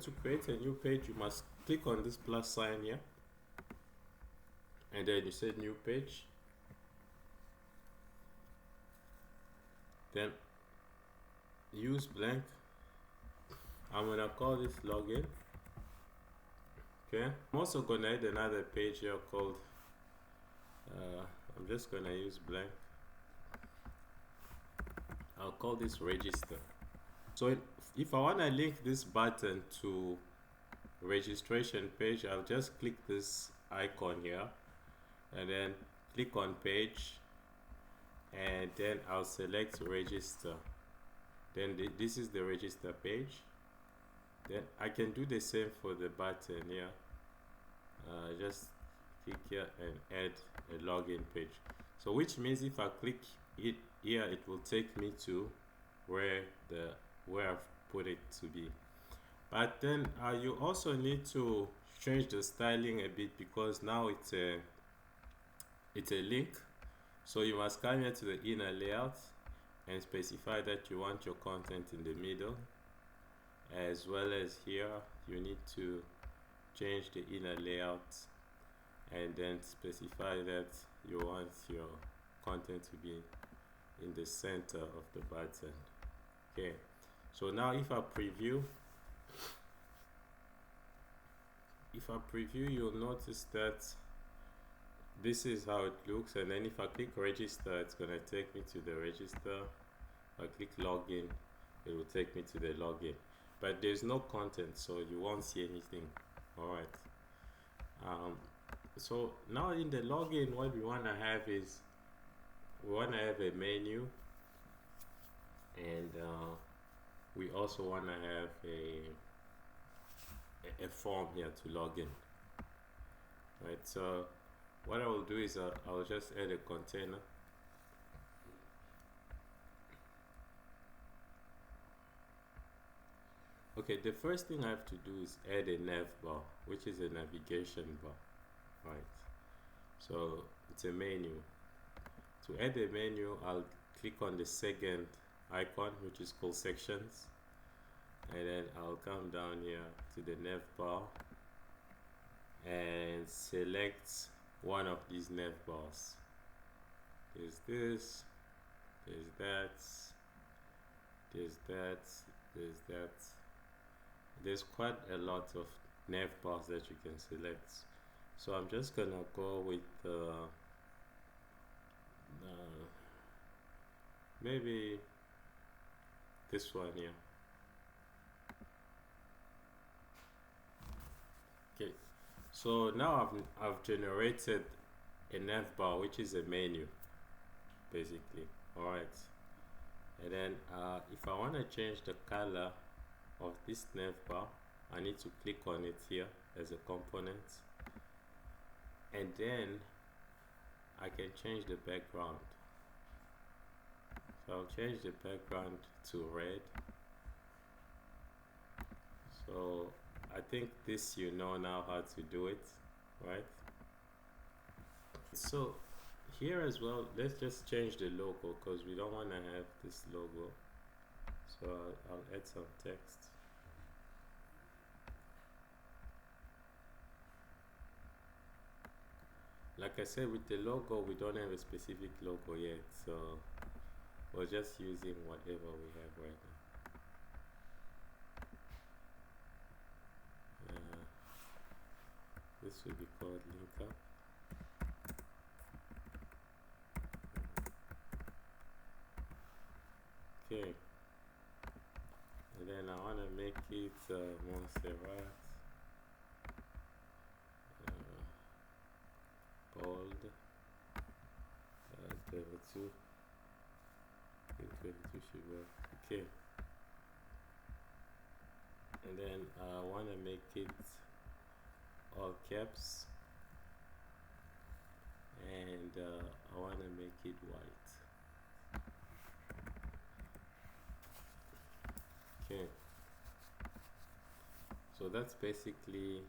To create a new page, you must click on this plus sign here, and then you say new page, then use blank. I'm gonna call this login. Okay, I'm also gonna add another page here called I'm just gonna use blank. I'll call this register. So if I want to link this button to registration page, I'll just click this icon here and then click on page, and then I'll select register. Then this is the register page. Then I can do the same for the button here. Just click here and add a login page. So which means if I click it here, it will take me to where I've put it to be. But then you also need to change the styling a bit, because now it's a link. So you must come here to the inner layout and specify that you want your content in the middle, as well as here you need to change the inner layout and then specify that you want your content to be in the center of the button. Okay, so now if I preview, you'll notice that this is how it looks, and then if I click register, it's gonna take me to the register. If I click login, it will take me to the login, but there's no content, so you won't see anything. All right, so now in the login, what we want to have is we want to have a menu, and we also want to have a form here to log in. Right, so what I will do is I'll just add a container. Okay, the first thing I have to do is add a navbar, which is a navigation bar. Right, so it's a menu. To add a menu, I'll click on the second icon, which is called sections, and then I'll come down here to the navbar and select one of these navbars. There's this, there's that, there's that, there's that. There's quite a lot of navbars that you can select. So I'm just gonna go with maybe this one here. Okay, so now I've generated a navbar, which is a menu basically. All right, and then if I want to change the color of this navbar, I need to click on it here as a component, and then I can change the background. So I'll change the background to red. So I think this, you know now how to do it, right? So here as well, let's just change the logo, because we don't want to have this logo. So I'll add some text. Like I said, with the logo, we don't have a specific logo yet, so we're just using whatever we have right now. This will be called link up. Okay, and then I want to make it Montserrat, bold, 22. 22 should work. Okay, and then I want to make it all caps, and I want to make it white. Okay, so that's basically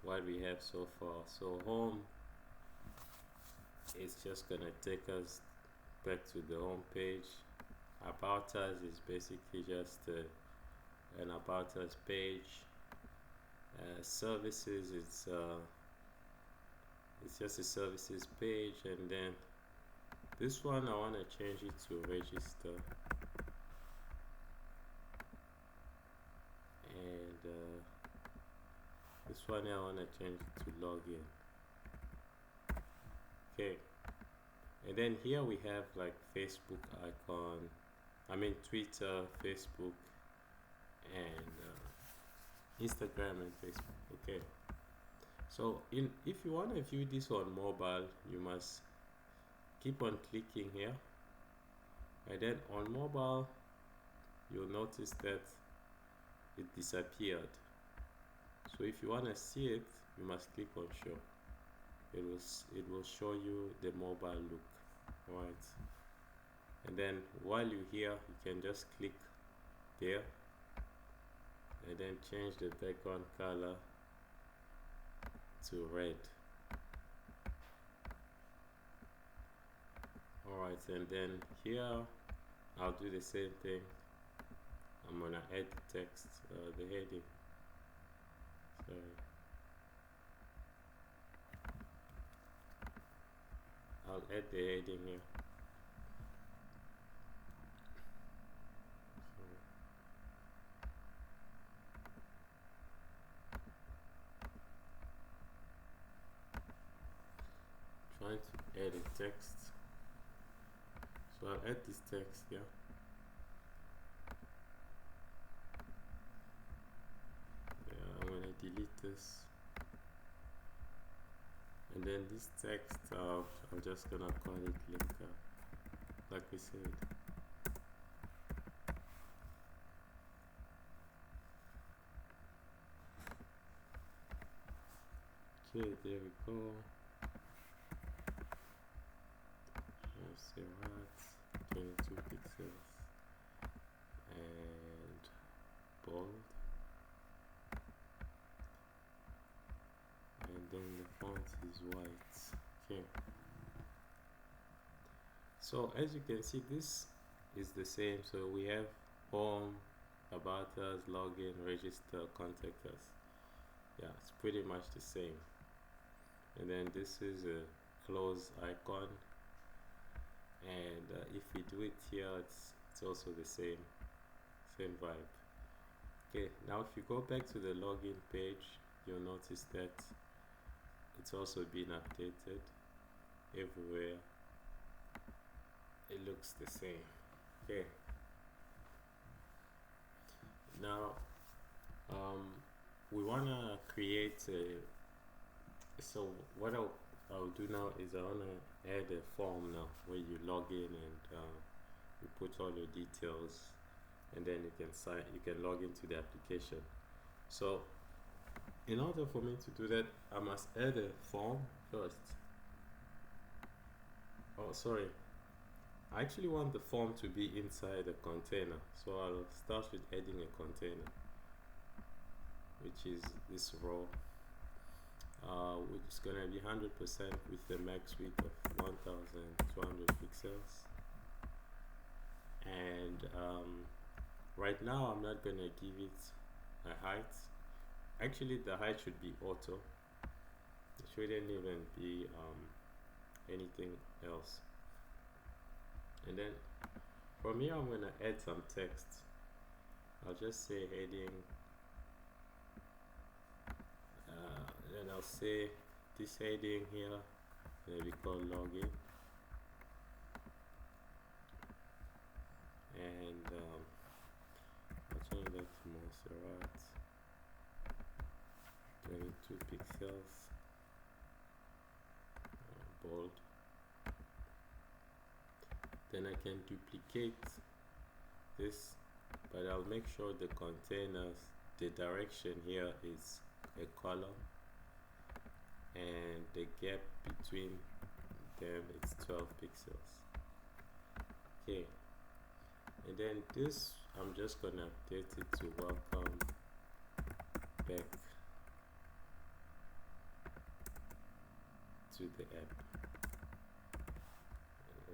what we have so far. So home is just gonna take us back to the home page. About us is basically just an about us page. Services, it's just a services page, and then this one I want to change it to register, and this one I want to change it to login. Okay, and then here we have like Facebook icon, I mean Twitter, Facebook, and Instagram and Facebook. Okay, so if you want to view this on mobile, you must keep on clicking here, and then on mobile you'll notice that it disappeared. So if you want to see it, you must click on show. It will show you the mobile look, right? And then while you're here, you can just click there and then change the background color to red. Alright, and then here I'll do the same thing. I'm gonna add the text, the heading. Sorry. I'll add the heading here. Trying to add a text. So I'll add this text here. I'm gonna delete this. And then this text, I'm just gonna call it linker, like we said. Okay, there we go. Say right, 22 pixels, and bold, and then the font is white. Okay, so as you can see, this is the same. So we have home, about us, login, register, contact us. Yeah, it's pretty much the same. And then this is a close icon, and if we do it here, it's also the same vibe. Okay, now if you go back to the login page, you'll notice that it's also been updated everywhere. It looks the same. Okay, now we want to create a, so what I'll do now is I want to add a form now where you log in and you put all your details, and then you can log into the application. So in order for me to do that, I must add a form first. Oh, sorry, I actually want the form to be inside a container, so I'll start with adding a container, which is this row, which is gonna be 100% with the max width of 1200 pixels. And right now I'm not gonna give it a height. Actually, the height should be auto. It shouldn't even be anything else. And then from here I'm gonna add some text. I'll just say heading, then I'll say this heading here will be called login, and I'll change that to Montserrat, 22 pixels, bold. Then I can duplicate this, but I'll make sure the containers, the direction here is a column, and the gap between them is 12 pixels. Okay, and then this I'm just gonna update it to welcome back to the app.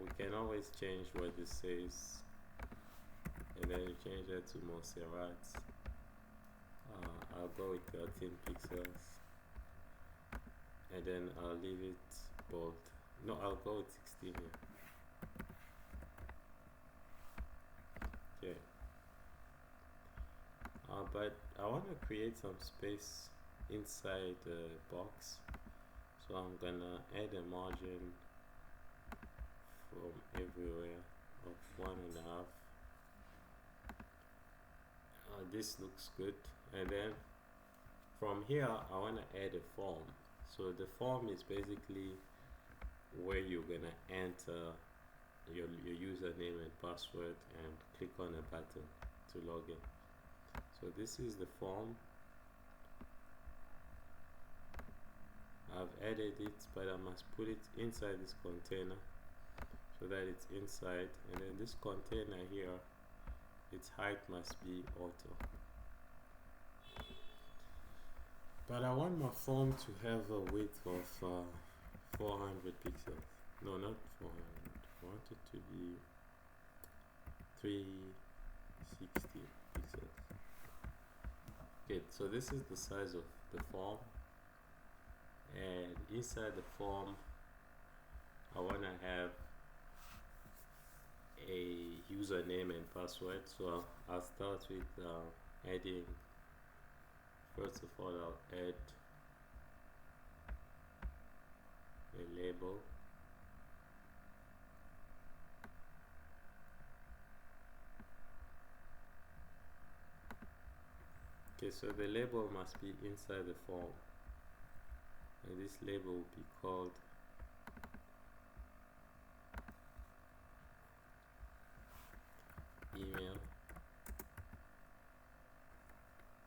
We can always change what this says, and then you change that to Montserrat. I'll go with 13 pixels, and then I'll leave it bold. No, I'll go with 16 here. Okay. But I want to create some space inside the box, so I'm gonna add a margin from everywhere of 1.5. This looks good, and then from here I want to add a form. So the form is basically where you're gonna enter your username and password and click on a button to log in. So this is the form. I've added it, but I must put it inside this container so that it's inside, and then this container here, its height must be auto. But I want my form to have a width of 400 pixels. No, not 400. I want it to be 360 pixels. Okay, so this is the size of the form, and inside the form I want to have a username and password. So I'll start with adding, first of all I'll add a label. Okay, so the label must be inside the form, and this label will be called email.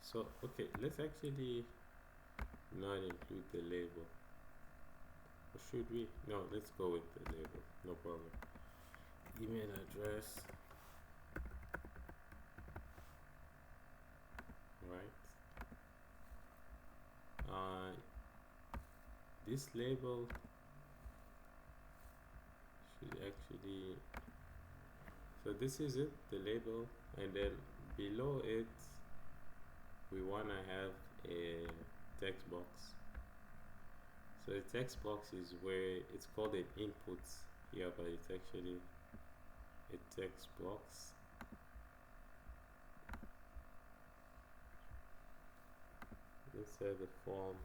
So okay, let's actually not include the label, or should we? No, let's go with the label, no problem. Email address, right? This label should actually, so this is it, the label, and then below it we want to have a text box. So the text box is where it's called an input here, but it's actually a text box. Inside the form,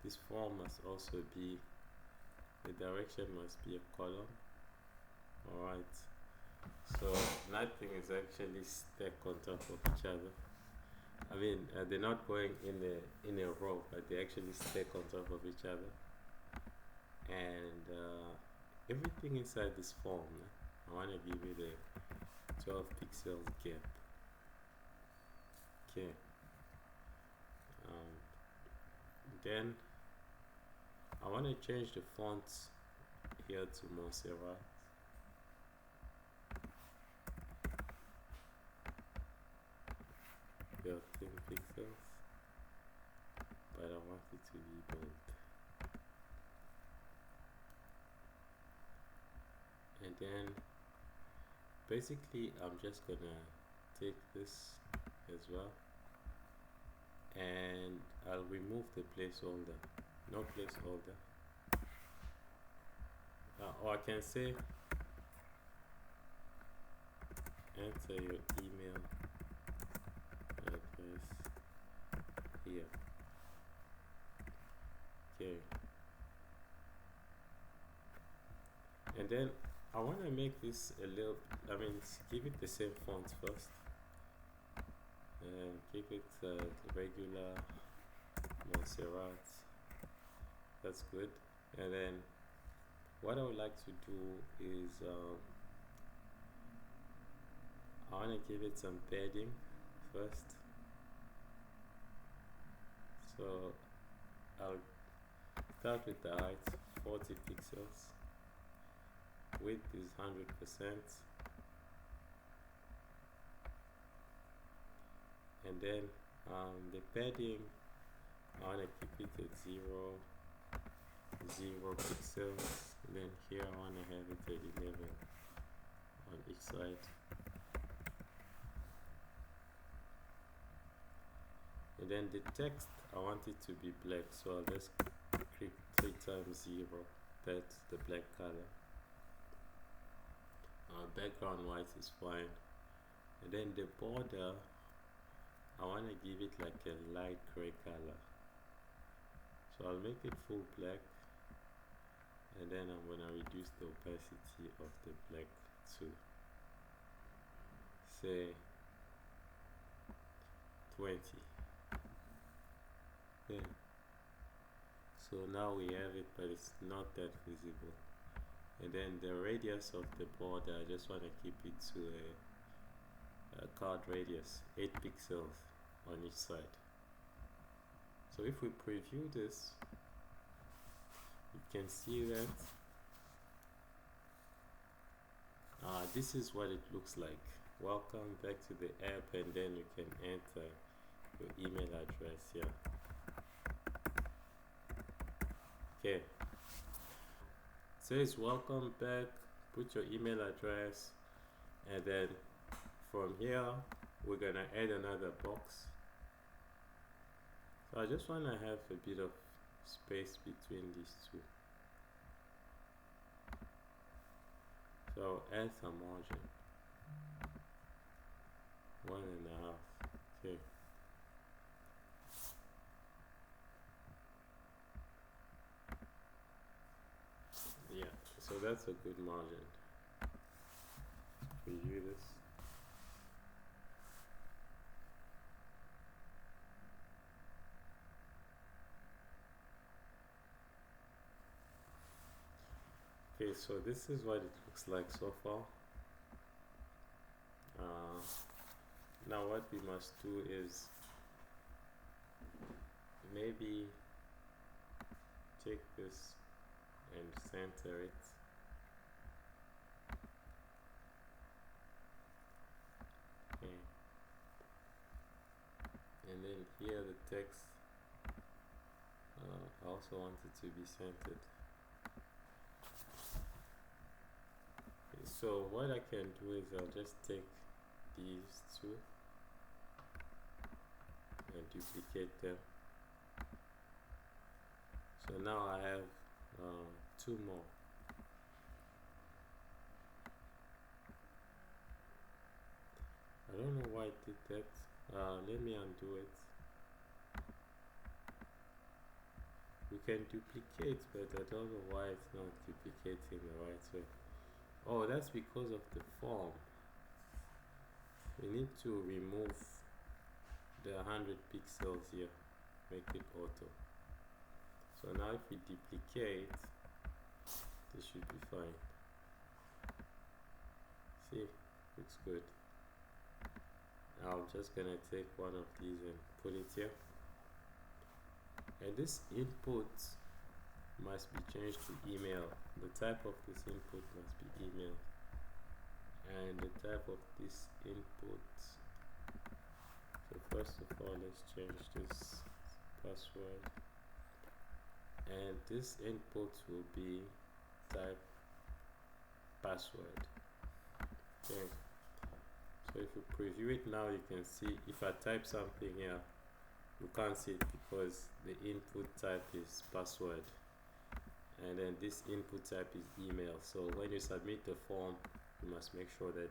this form must also be, the direction must be a column. Alright, so nothing is actually stacked on top of each other. I mean, they're not going in a row, but they actually stack on top of each other. And everything inside this form, I want to give it a 12 pixels gap. Okay. Then I want to change the fonts here to Montserrat. About 10 pixels, but I want it to be bold. And then basically I'm just gonna take this as well, and I'll remove the placeholder. No placeholder. Or I can say enter your email address here. Okay. And then I want to make this a little, I mean, give it the same font first. And keep it regular Montserrat. That's good. And then what I would like to do is I want to give it some padding first. So I'll start with the height, 40 pixels. Width is 100%. And then the padding, I want to keep it at 0 pixels. And then here I want to have it at 11 on each side. and then the text I want it to be black, so I'll just click 3 times 0. That's the black color. Background white is fine, and then the border I want to give it like a light gray color, so I'll make it full black, and then I'm going to reduce the opacity of the black to say 20. Okay, so now we have it, but it's not that visible. And then the radius of the border, I just want to keep it to a card radius, 8 pixels on each side. So if we preview this, you can see that this is what it looks like. Welcome back to the app, and then you can enter your email address here. Okay, it says welcome back, put your email address, and then from here we're gonna add another box. So I just want to have a bit of space between these two, so add some margin, 1.5. Okay, yeah, so that's a good margin. Preview this. Okay, so this is what it looks like so far. Now what we must do is maybe take this and center it. Okay. And then here the text, I also want it to be centered. Okay, so what I can do is I'll just take these two and duplicate them. So now I have 2 more. I don't know why it did that. Let me undo it. You can duplicate, but I don't know why it's not duplicating the right way. Oh, that's because of the form. We need to remove the 100 pixels here, make it auto. So now if we duplicate, this should be fine. See, looks good. Now I'm just gonna take one of these and put it here. And this input must be changed to email. The type of this input must be email. And the type of this input, so first of all let's change this password, and this input will be type password. Okay, so if you preview it now, you can see if I type something here, you can't see it because the input type is password, and then this input type is email. So when you submit the form, you must make sure that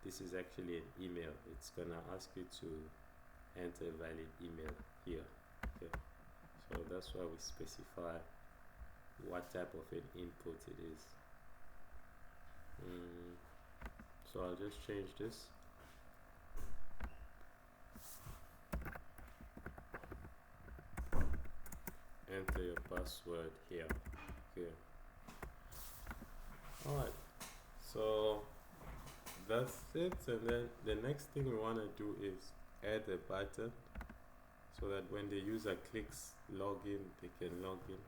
this is actually an email. It's gonna ask you to enter a valid email here. Okay, so that's why we specify what type of an input it is. So I'll just change this. Enter your password here. Okay. Alright, so that's it, and then the next thing we want to do is add a button so that when the user clicks login, they can log in.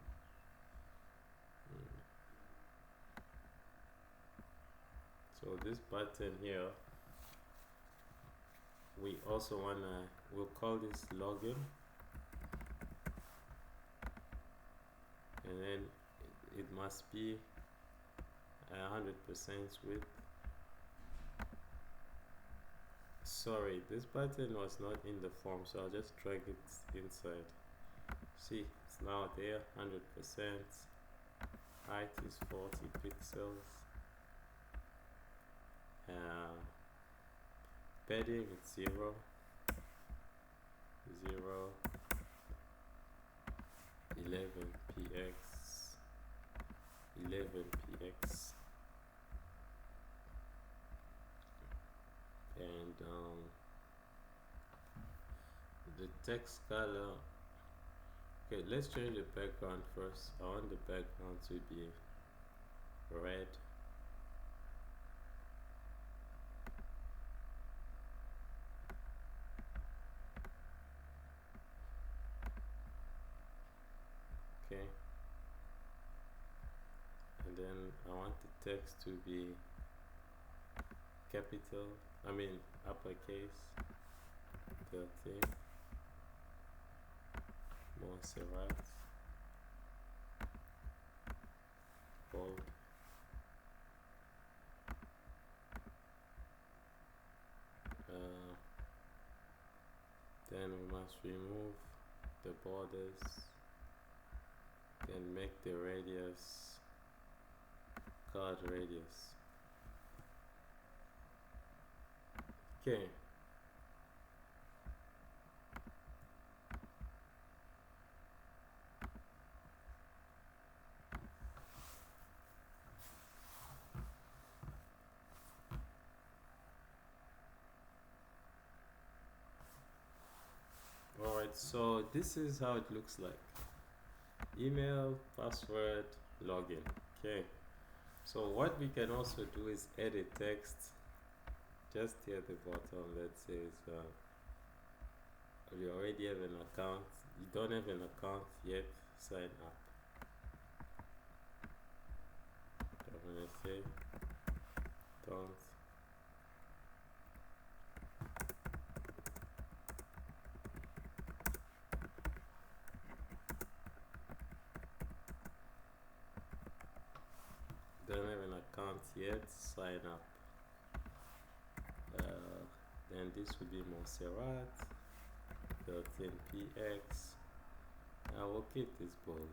So this button here, we also wanna, we'll call this login, and then it must be 100% width. sorry, this button was not in the form, so I'll just drag it inside. See, it's now there, 100%. Height is 40 pixels. Padding it's 0, 11px, 11px, and the text color. Okay, let's change the background first. I want the background to be red. Okay, and then I want the text to be capital, uppercase, 13, Montserrat, bold, then we must remove the borders, then make the radius card radius. Okay, alright, so this is how it looks like. Email, password, login. Okay, so what we can also do is edit text just here at the bottom that says you already have an account, you don't have an account yet, sign up. I'm gonna say don't have an account yet, sign up. Then this would be Montserrat, 13px. I will keep this bold.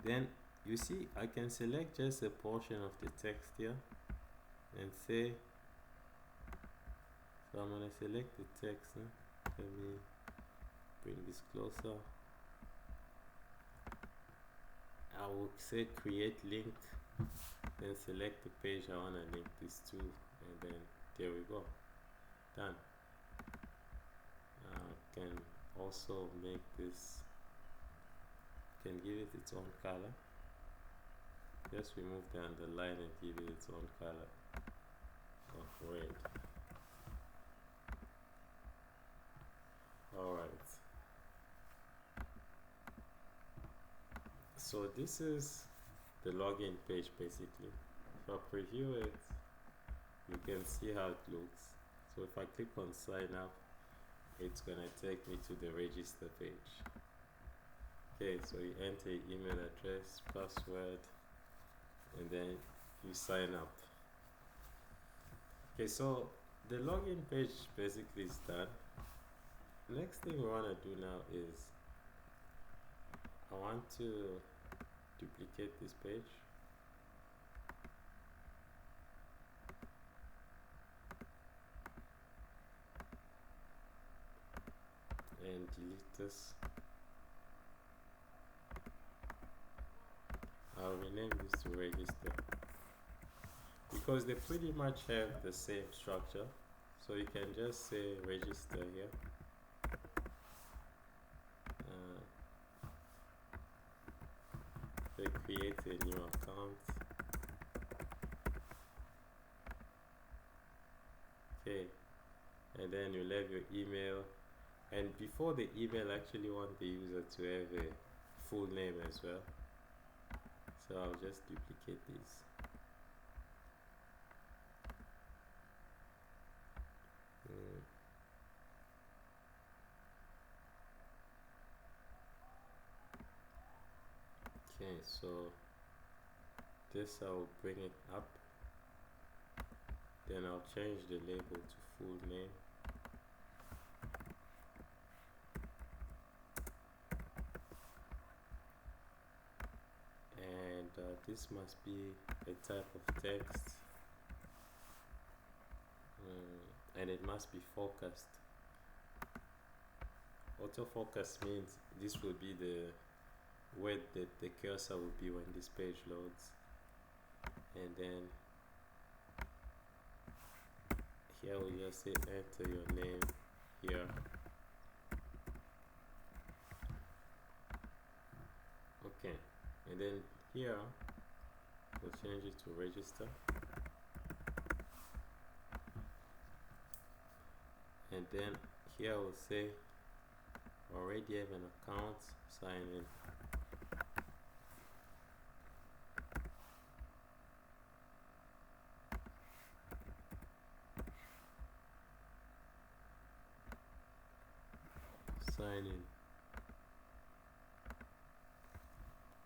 Then you see I can select just a portion of the text here and say, so I'm going to select the text. Let me bring this closer. I will say create link, then select the page I want to link this to, and then there we go, done. Can also make this, can give it its own color. Just remove the underline and give it its own color of red. Alright, so this is the login page basically. If I preview it, you can see how it looks. So if I click on sign up, it's gonna take me to the register page. Okay, so you enter your email address, password, and then you sign up. Okay, so the login page basically is done. Next thing we want to do now is I want to duplicate this page. And delete this. I'll rename this to register because they pretty much have the same structure. So you can just say register here. They create a new account. Okay, and then you'll have your email. And before the email, I actually want the user to have a full name as well. So I'll just duplicate these. Okay, so this I'll bring it up. Then I'll change the label to full name. And this must be a type of text, and it must be focused. Autofocus means this will be the where the cursor will be when this page loads. And then here we just say enter your name here. Okay, and then here we'll change it to register. And then here we'll say already have an account, sign in. Sign in.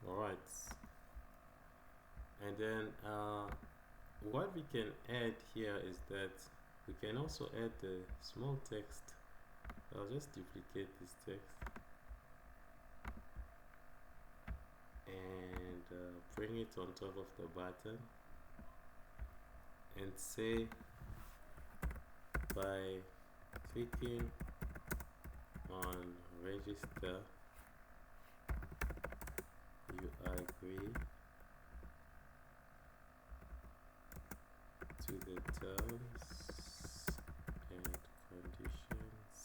Alright, and then what we can add here is that we can also add the small text. I'll just duplicate this text and bring it on top of the button and say by clicking on register you agree to the terms and conditions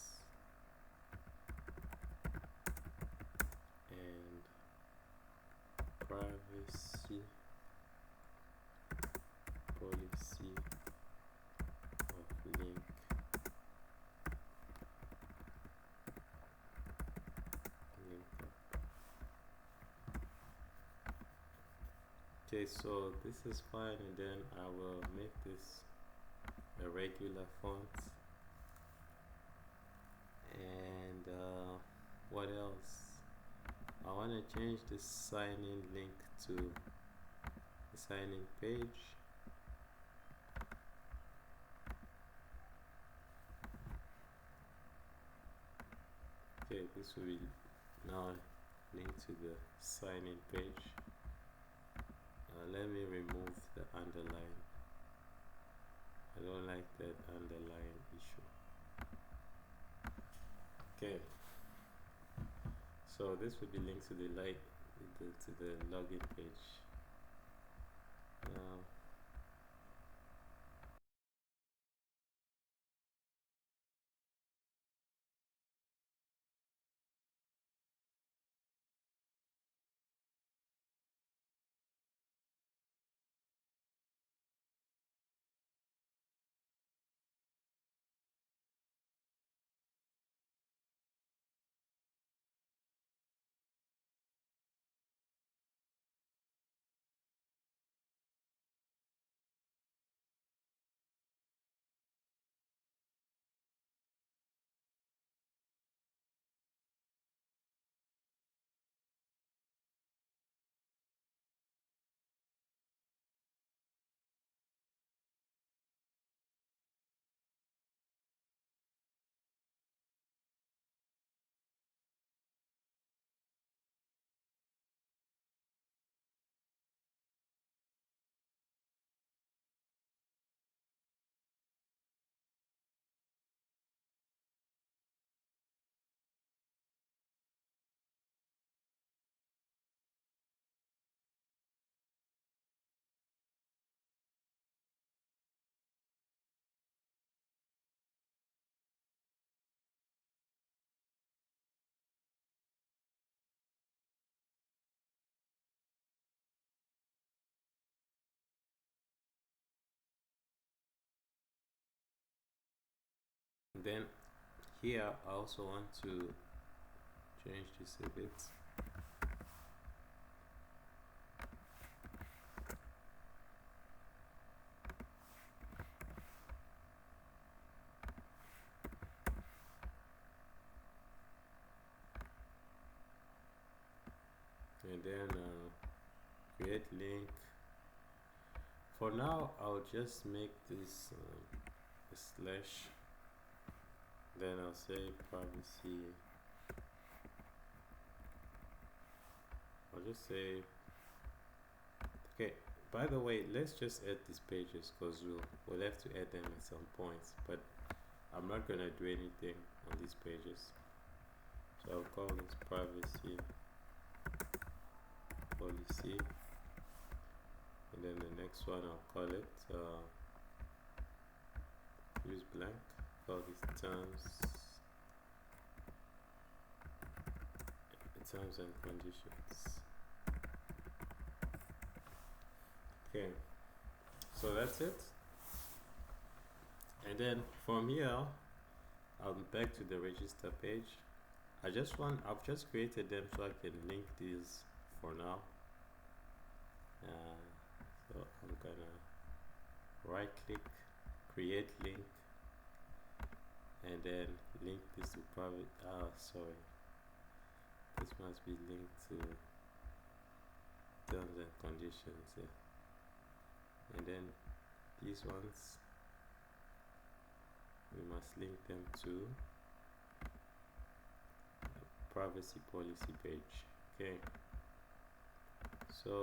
and privacy policy of link. Okay, so this is fine, and then I will make this a regular font. And what else? I want to change this sign-in link to the sign-in page. Okay, this will be now linked to the sign-in page. Let me remove the underline. I don't like that underline issue. Okay, so this will be linked to the to the login page. Then here I also want to change this a bit. And then create link For now, I'll just make this a slash, then I'll say privacy. I'll just say, okay, by the way, let's just add these pages because we'll have to add them at some points, but I'm not gonna do anything on these pages. So I'll call this privacy policy, and then the next one I'll call it use blank, call this terms and conditions. Okay, so that's it. And then from here I'm back to the register page. I've just created them so I can link these for now. So I'm gonna right click, create link, and then link this to private. Sorry, this must be linked to terms and conditions. Yeah. And then these ones we must link them to privacy policy page. Okay, so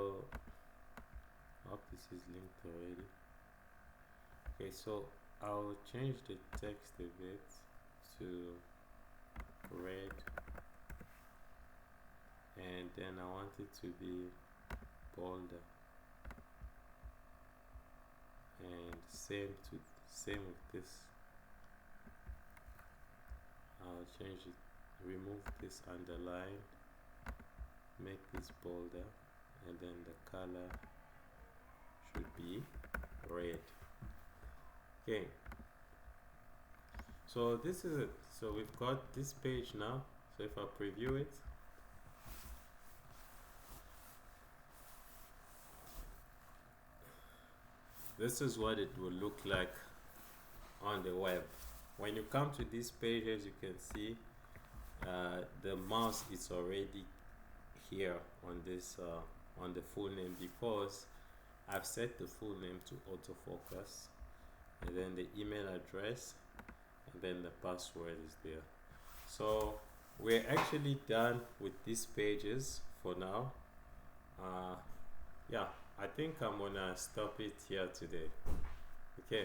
I hope this is linked already. Okay, so I'll change the text a bit to red, and then I want it to be bolder, and same with this. I'll change it, remove this underline, make this bolder, and then the color should be red. Okay, so this is it. So we've got this page now. So if I preview it, this is what it will look like on the web. When you come to this page, as you can see, the mouse is already here on this on the full name, because I've set the full name to autofocus, and then the email address, and then the password is there. So we're actually done with these pages for now. Yeah, I think I'm gonna stop it here today. Okay.